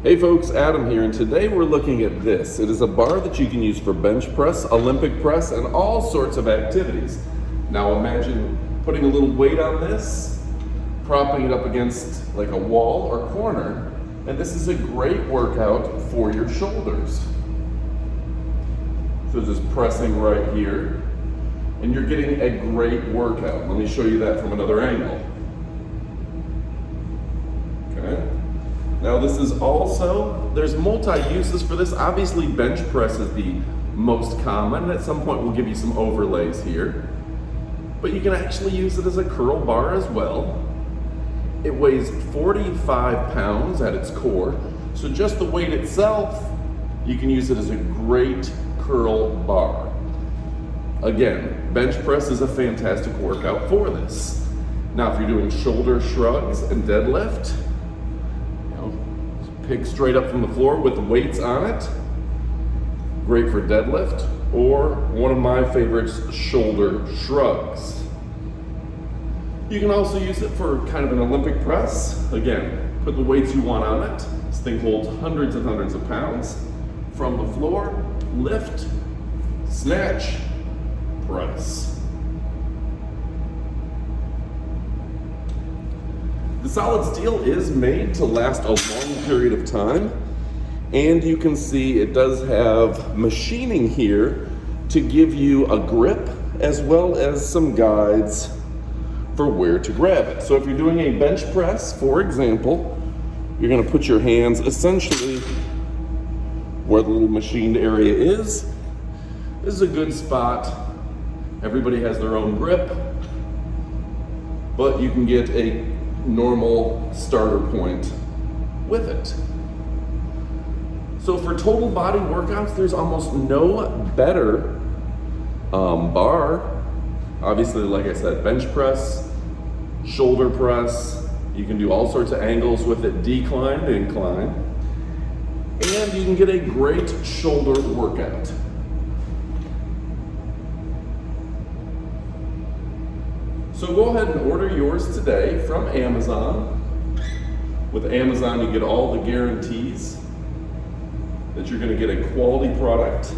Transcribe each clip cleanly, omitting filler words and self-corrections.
Hey folks, Adam here, and today we're looking at this. It is a bar that you can use for bench press, Olympic press, and all sorts of activities. Now imagine putting a little weight on this, propping it up against like a wall or corner, and this is a great workout for your shoulders. So just pressing right here, and you're getting a great workout. Let me show you that from another angle. Okay. Now this is also, there's multi-uses for this. Obviously bench press is the most common. At some point we'll give you some overlays here. But you can actually use it as a curl bar as well. It weighs 45 pounds at its core. So just the weight itself, you can use it as a great curl bar. Again, bench press is a fantastic workout for this. Now if you're doing shoulder shrugs and deadlift, pick straight up from the floor with weights on it. Great for deadlift, or one of my favorites, shoulder shrugs. You can also use it for kind of an Olympic press. Again, put the weights you want on it. This thing holds hundreds and hundreds of pounds. From the floor, lift, snatch, press. The solid steel is made to last a long period of time, and you can see it does have machining here to give you a grip as well as some guides for where to grab it. So if you're doing a bench press, for example, you're going to put your hands essentially where the little machined area is. This is a good spot. Everybody has their own grip, but you can get a normal starter point with it. So for total body workouts, there's almost no better bar. Obviously, like I said, bench press, shoulder press. You can do all sorts of angles with it, decline to incline. And you can get a great shoulder workout. So go ahead and order yours today from Amazon. With Amazon, you get all the guarantees that you're gonna get a quality product.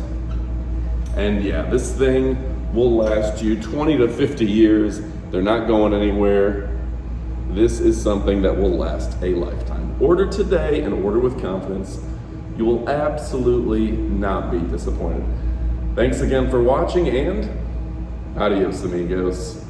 And yeah, this thing will last you 20 to 50 years. They're not going anywhere. This is something that will last a lifetime. Order today and order with confidence. You will absolutely not be disappointed. Thanks again for watching, and adios amigos.